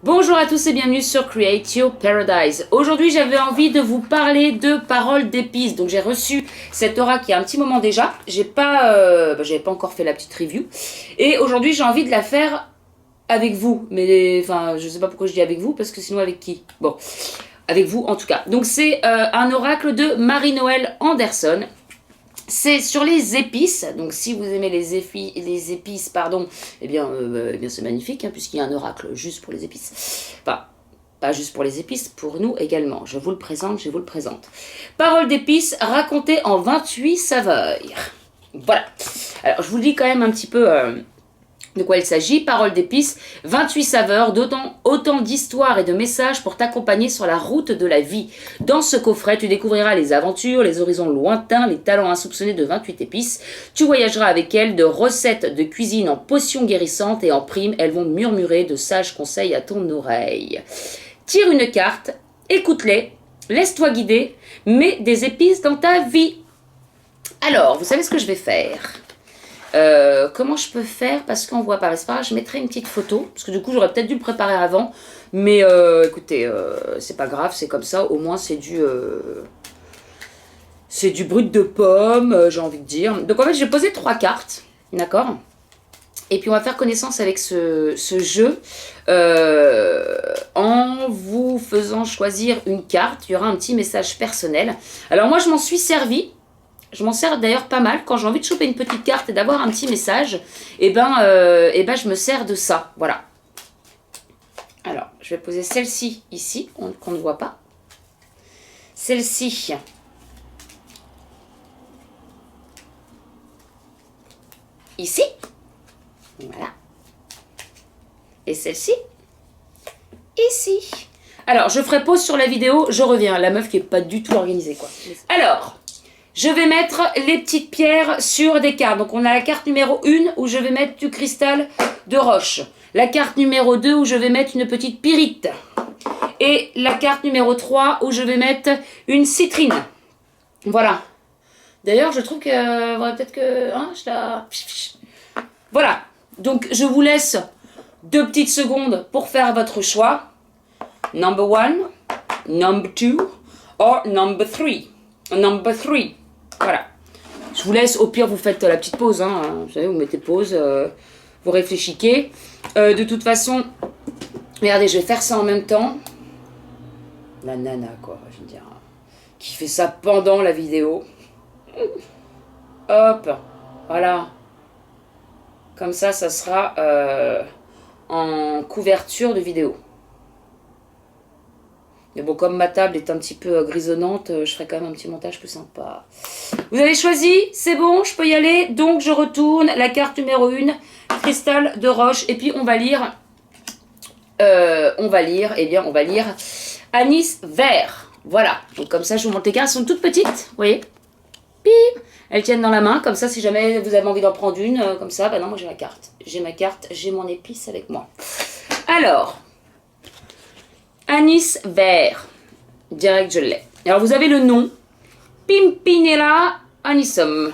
Bonjour à tous et bienvenue sur Create Your Paradise. Aujourd'hui j'avais envie de vous parler de paroles d'épices. Donc j'ai reçu cet oracle il y a un petit moment déjà. J'avais pas encore fait la petite review. Et aujourd'hui j'ai envie de la faire avec vous. Mais enfin je sais pas pourquoi je dis avec vous parce que sinon avec qui? Bon, avec vous en tout cas. Donc c'est un oracle de Marie-Noël Anderson. C'est sur les épices, donc si vous aimez les épices, pardon, eh bien c'est magnifique, hein, puisqu'il y a un oracle juste pour les épices. Enfin, pas juste pour les épices, pour nous également. Je vous le présente. Paroles d'épices racontées en 28 saveurs. Voilà. Alors, je vous le dis quand même un petit peu de quoi il s'agit. Paroles d'épices, 28 saveurs, autant d'histoires et de messages pour t'accompagner sur la route de la vie. Dans ce coffret, tu découvriras les aventures, les horizons lointains, les talents insoupçonnés de 28 épices. Tu voyageras avec elles de recettes de cuisine en potions guérissantes et en prime, elles vont murmurer de sages conseils à ton oreille. Tire une carte, écoute-les, laisse-toi guider, mets des épices dans ta vie. Alors, vous savez ce que je vais faire ? Comment je peux faire parce qu'on voit pas, c'est pas grave, je mettrai une petite photo parce que du coup j'aurais peut-être dû le préparer avant, mais écoutez, c'est pas grave, c'est comme ça, au moins c'est du brut de pomme, j'ai envie de dire. Donc en fait j'ai posé 3 cartes, d'accord, et puis on va faire connaissance avec ce jeu en vous faisant choisir une carte. Il y aura un petit message personnel. Alors moi je m'en suis servi. Je m'en sers d'ailleurs pas mal. Quand j'ai envie de choper une petite carte et d'avoir un petit message, et ben je me sers de ça. Voilà. Alors, je vais poser celle-ci ici, qu'on ne voit pas. Celle-ci. Ici. Voilà. Et celle-ci. Ici. Alors, je ferai pause sur la vidéo, je reviens. La meuf qui est pas du tout organisée, quoi. Alors... je vais mettre les petites pierres sur des cartes. Donc, on a la carte numéro 1 où je vais mettre du cristal de roche. La carte numéro 2 où je vais mettre une petite pyrite. Et la carte numéro 3 où je vais mettre une citrine. Voilà. D'ailleurs, je trouve que... peut-être que... hein, je la... Voilà. Donc, je vous laisse 2 petites secondes pour faire votre choix. Number 1, number 2, or number 3. Number 3. Voilà. Je vous laisse, au pire, vous faites la petite pause. Hein. Vous savez, vous mettez pause, vous réfléchissez. De toute façon, regardez, je vais faire ça en même temps. La nana, quoi, je veux dire. Qui fait ça pendant la vidéo. Hop. Voilà. Comme ça sera en couverture de vidéo. Mais bon, comme ma table est un petit peu grisonnante, je ferai quand même un petit montage plus sympa. Vous avez choisi, c'est bon, je peux y aller. Donc, je retourne la carte numéro 1, cristal de roche. Et puis, on va lire anis vert. Voilà. Donc, comme ça, je vous montre les cartes. Elles sont toutes petites, vous voyez. Pim. Elles tiennent dans la main. Comme ça, si jamais vous avez envie d'en prendre une, comme ça, bah non, moi j'ai ma carte. J'ai ma carte, j'ai mon épice avec moi. Alors... anis vert. Direct, je l'ai. Alors, vous avez le nom. Pimpinella anisum.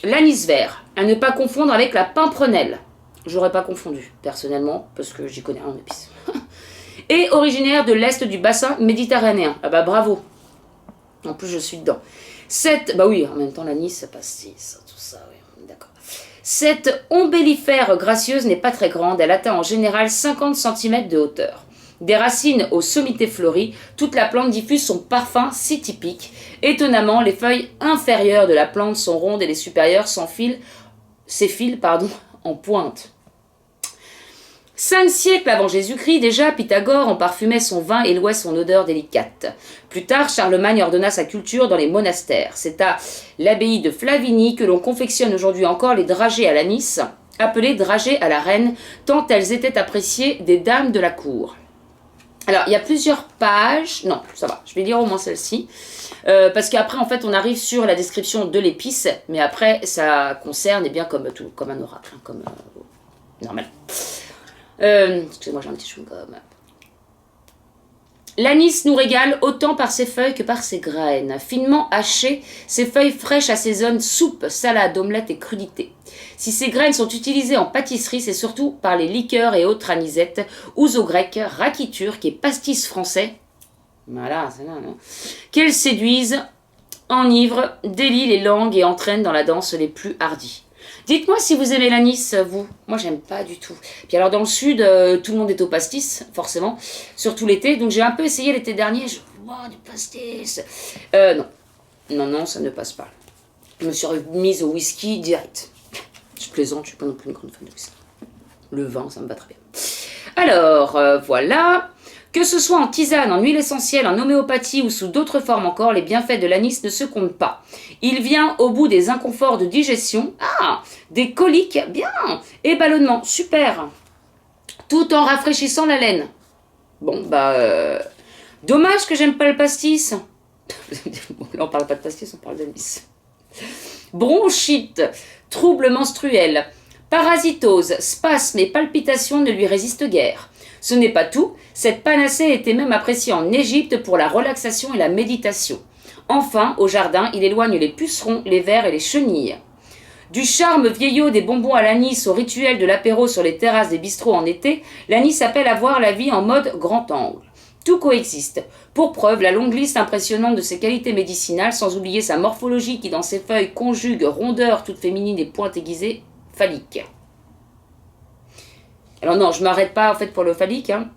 L'anis vert. À ne pas confondre avec la pimprenelle. J'aurais pas confondu, personnellement, parce que j'y connais rien en épices. Et originaire de l'est du bassin méditerranéen. Ah bah bravo. En plus, je suis dedans. Bah oui, en même temps, l'anis, ça passe tout ça, oui. D'accord. Cette ombellifère gracieuse n'est pas très grande. Elle atteint en général 50 cm de hauteur. Des racines aux sommités fleuries, toute la plante diffuse son parfum si typique. Étonnamment, les feuilles inférieures de la plante sont rondes et les supérieures s'effilent en pointe. 5 siècles avant Jésus-Christ, déjà, Pythagore en parfumait son vin et louait son odeur délicate. Plus tard, Charlemagne ordonna sa culture dans les monastères. C'est à l'abbaye de Flavigny que l'on confectionne aujourd'hui encore les dragées à l'anis, appelées dragées à la reine, tant elles étaient appréciées des dames de la cour. Alors, il y a plusieurs pages. Non, ça va. Je vais lire au moins celle-ci. Parce qu'après, en fait, on arrive sur la description de l'épice. Mais après, ça concerne, eh bien, comme un oracle. Hein, comme normal. Excusez-moi, j'ai un petit chewing-gum. L'anis nous régale autant par ses feuilles que par ses graines. Finement hachées, ses feuilles fraîches assaisonnent soupe, salade, omelette et crudité. Si ces graines sont utilisées en pâtisserie, c'est surtout par les liqueurs et autres anisettes, ouzo grec, raquiture, qui est pastis français. Voilà, c'est là, non, qu'elles séduisent, enivrent, délient les langues et entraînent dans la danse les plus hardis. Dites-moi si vous aimez l'anis, vous. Moi, j'aime pas du tout. Puis alors, dans le sud, tout le monde est au pastis, forcément, surtout l'été. Donc, j'ai un peu essayé l'été dernier. Je vois du pastis. Non. Non, ça ne passe pas. Je me suis remise au whisky direct. Je plaisante, je suis pas non plus une grande fan de whisky. Le vin, ça me va très bien. Alors, voilà. Que ce soit en tisane, en huile essentielle, en homéopathie ou sous d'autres formes encore, les bienfaits de l'anis ne se comptent pas. Il vient au bout des inconforts de digestion, des coliques, bien, et ballonnements, super, tout en rafraîchissant la laine. Bon, dommage que j'aime pas le pastis. Là, on parle pas de pastis, on parle d'anis. Bronchite, troubles menstruels, parasitose, spasmes et palpitations ne lui résistent guère. Ce n'est pas tout, cette panacée était même appréciée en Égypte pour la relaxation et la méditation. Enfin, au jardin, il éloigne les pucerons, les vers et les chenilles. Du charme vieillot des bonbons à l'anis au rituel de l'apéro sur les terrasses des bistrots en été, l'anis appelle à voir la vie en mode grand angle. Tout coexiste. Pour preuve, la longue liste impressionnante de ses qualités médicinales, sans oublier sa morphologie qui dans ses feuilles conjugue rondeur toute féminine et pointe aiguisée phallique. Alors non, je m'arrête pas en fait pour le phallique, hein.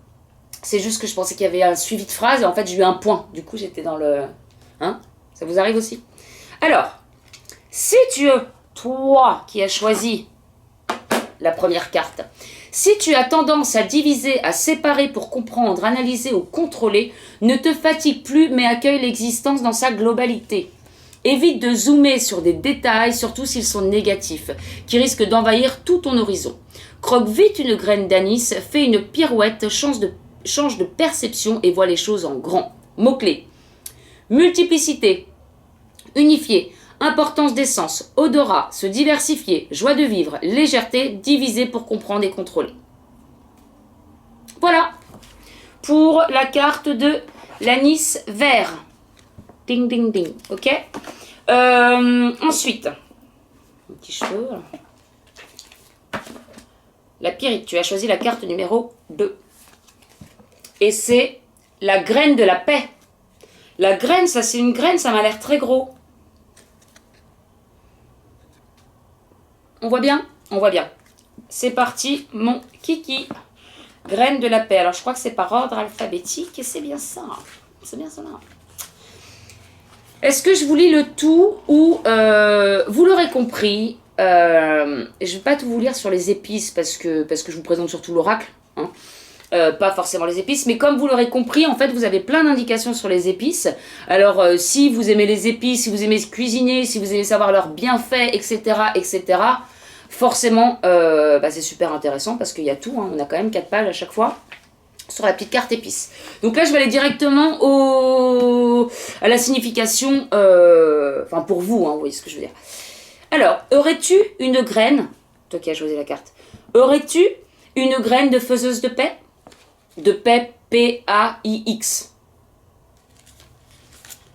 C'est juste que je pensais qu'il y avait un suivi de phrase et en fait j'ai eu un point. Du coup j'étais dans le... Hein? Ça vous arrive aussi? Alors, si tu es toi qui as choisi la première carte, si tu as tendance à diviser, à séparer pour comprendre, analyser ou contrôler, ne te fatigue plus mais accueille l'existence dans sa globalité. Évite de zoomer sur des détails, surtout s'ils sont négatifs, qui risquent d'envahir tout ton horizon. Croque vite une graine d'anis, fais une pirouette, change de perception et vois les choses en grand. Mots-clés. Multiplicité, unifié, importance d'essence, odorat, se diversifier, joie de vivre, légèreté, diviser pour comprendre et contrôler. Voilà pour la carte de l'anis vert. Ding, ding, ding. Ok. Ensuite, un petit cheveu. La pyrite, tu as choisi la carte numéro 2. Et c'est la graine de la paix. La graine, ça c'est une graine, ça m'a l'air très gros. On voit bien? On voit bien. C'est parti, mon kiki. Graine de la paix. Alors je crois que c'est par ordre alphabétique et c'est bien ça. C'est bien ça. Est-ce que je vous lis le tout ou vous l'aurez compris, je ne vais pas tout vous lire sur les épices parce que je vous présente surtout l'oracle, hein. Pas forcément les épices, mais comme vous l'aurez compris, en fait, vous avez plein d'indications sur les épices. Alors, si vous aimez les épices, si vous aimez cuisiner, si vous aimez savoir leurs bienfaits, etc., forcément, c'est super intéressant parce qu'il y a tout, hein. On a quand même 4 pages à chaque fois sur la petite carte épices. Donc là, je vais aller directement à la signification, pour vous, hein, vous voyez ce que je veux dire. Alors, aurais-tu une graine, toi qui as choisi la carte, aurais-tu une graine de faiseuse de paix? De paix, P-A-I-X.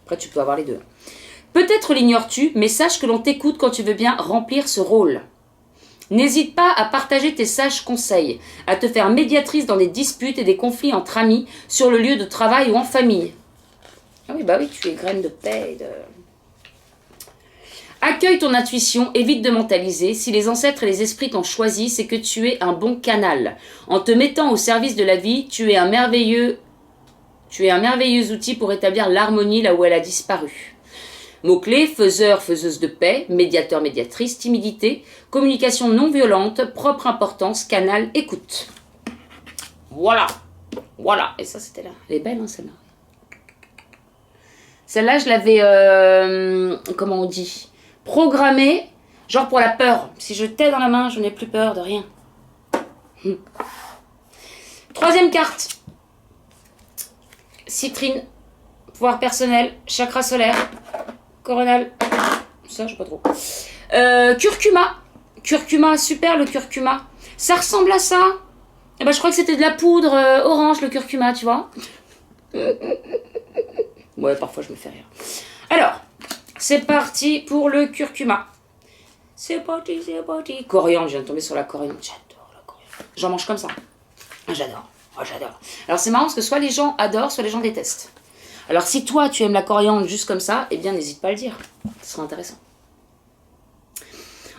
Après, tu peux avoir les deux. Peut-être l'ignores-tu, mais sache que l'on t'écoute quand tu veux bien remplir ce rôle. N'hésite pas à partager tes sages conseils, à te faire médiatrice dans des disputes et des conflits entre amis, sur le lieu de travail ou en famille. Ah oui, tu es graine de paix. Accueille ton intuition, évite de mentaliser. Si les ancêtres et les esprits t'ont choisi, c'est que tu es un bon canal. En te mettant au service de la vie, tu es un merveilleux outil pour établir l'harmonie là où elle a disparu. Mots-clés, faiseur, faiseuse de paix, médiateur, médiatrice, timidité, communication non violente, propre importance, canal, écoute. Voilà. Et ça, c'était là. Elle est belle, hein, celle-là. Celle-là, je l'avais, comment on dit, programmée, genre pour la peur. Si je t'ai dans la main, je n'ai plus peur de rien. Troisième carte. Citrine, pouvoir personnel, chakra solaire, coronal, ça je sais pas trop. Curcuma, super le curcuma. Ça ressemble à ça. Je crois que c'était de la poudre orange le curcuma, tu vois. Ouais, parfois je me fais rire. Alors, c'est parti pour le curcuma. C'est parti, c'est parti. Coriandre, je viens de tomber sur la coriandre. J'adore la coriandre. J'en mange comme ça. J'adore. Oh, j'adore. Alors c'est marrant parce que soit les gens adorent, soit les gens détestent. Alors si toi tu aimes la coriandre juste comme ça, eh bien n'hésite pas à le dire. Ce sera intéressant.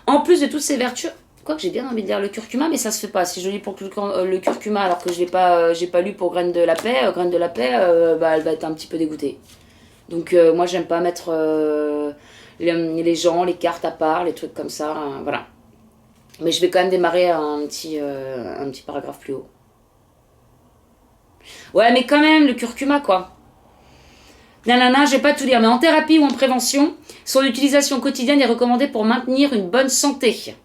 En plus de toutes ces vertus, quoi que j'ai bien envie de lire le curcuma, mais ça se fait pas. Si je lis pour le curcuma alors que je j'ai pas lu pour graines de la paix, elle va être un petit peu dégoûtée. Donc moi j'aime pas mettre les gens, les cartes à part, les trucs comme ça, voilà. Mais je vais quand même démarrer un petit paragraphe plus haut. Ouais, mais quand même, le curcuma, quoi. Nanana, je vais pas tout lire, mais en thérapie ou en prévention, son utilisation quotidienne est recommandée pour maintenir une bonne santé.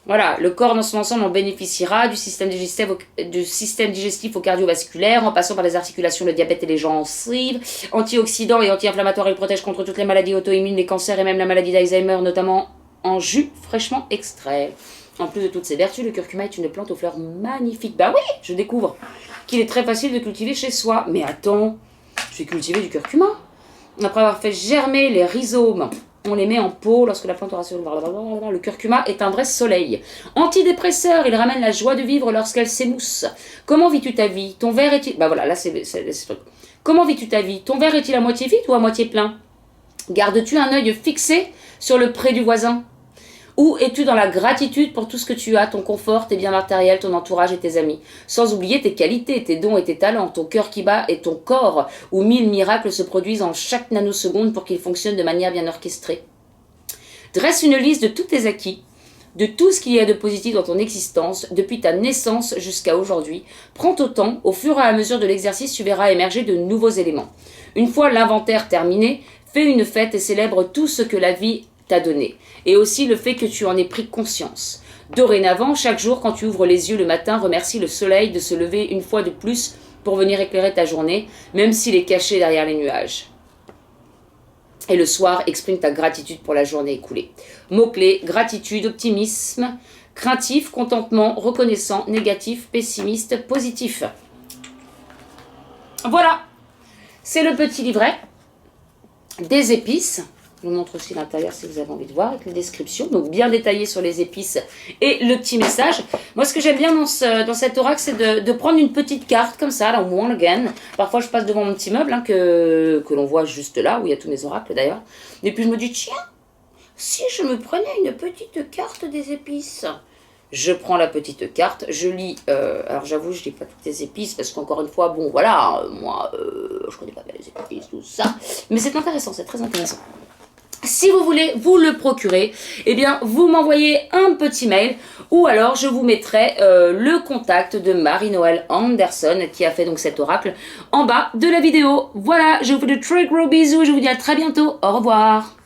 Voilà, le corps dans son ensemble en bénéficiera, du système digestif au cardiovasculaire, en passant par les articulations, le diabète et les gencives. Antioxydant et anti-inflammatoire, il protège contre toutes les maladies auto-immunes, les cancers et même la maladie d'Alzheimer, notamment en jus fraîchement extrait. En plus de toutes ces vertus, le curcuma est une plante aux fleurs magnifiques. Bah oui, je découvre qu'il est très facile de cultiver chez soi. Mais attends, je vais cultiver du curcuma. Après avoir fait germer les rhizomes, on les met en pot lorsque la plante aura sur le curcuma est un vrai soleil. Antidépresseur, il ramène la joie de vivre lorsqu'elle s'émousse. Comment vis-tu ta vie? Ton verre est-il... Bah voilà, là c'est le truc. Comment vis-tu ta vie? Ton verre est-il à moitié vide ou à moitié plein? Gardes-tu un œil fixé sur le pré du voisin? Ou es-tu dans la gratitude pour tout ce que tu as, ton confort, tes biens matériels, ton entourage et tes amis? Sans oublier tes qualités, tes dons et tes talents, ton cœur qui bat et ton corps, où 1000 miracles se produisent en chaque nanoseconde pour qu'ils fonctionnent de manière bien orchestrée. Dresse une liste de tous tes acquis, de tout ce qu'il y a de positif dans ton existence, depuis ta naissance jusqu'à aujourd'hui. Prends ton temps, au fur et à mesure de l'exercice, tu verras émerger de nouveaux éléments. Une fois l'inventaire terminé, fais une fête et célèbre tout ce que la vie t'a donné, et aussi le fait que tu en aies pris conscience. Dorénavant, chaque jour, quand tu ouvres les yeux le matin, remercie le soleil de se lever une fois de plus pour venir éclairer ta journée, même s'il est caché derrière les nuages. Et le soir, exprime ta gratitude pour la journée écoulée. Mots-clés, gratitude, optimisme, craintif, contentement, reconnaissant, négatif, pessimiste, positif. Voilà, c'est le petit livret des épices. Je vous montre aussi l'intérieur si vous avez envie de voir, avec les descriptions. Donc bien détaillé sur les épices et le petit message. Moi, ce que j'aime bien dans cet oracle, c'est de prendre une petite carte comme ça, là, one again. Parfois, je passe devant mon petit meuble, que l'on voit juste là, où il y a tous mes oracles d'ailleurs. Et puis je me dis, tiens, si je me prenais une petite carte des épices. Je prends la petite carte, je lis, alors j'avoue je lis pas toutes les épices parce qu'encore une fois, bon voilà, moi je connais pas bien les épices, tout ça, mais c'est intéressant, c'est très intéressant. Si vous voulez vous le procurer, eh bien vous m'envoyez un petit mail ou alors je vous mettrai le contact de Marie-Noël Anderson qui a fait donc cet oracle en bas de la vidéo. Voilà, je vous fais de très gros bisous, je vous dis à très bientôt, au revoir.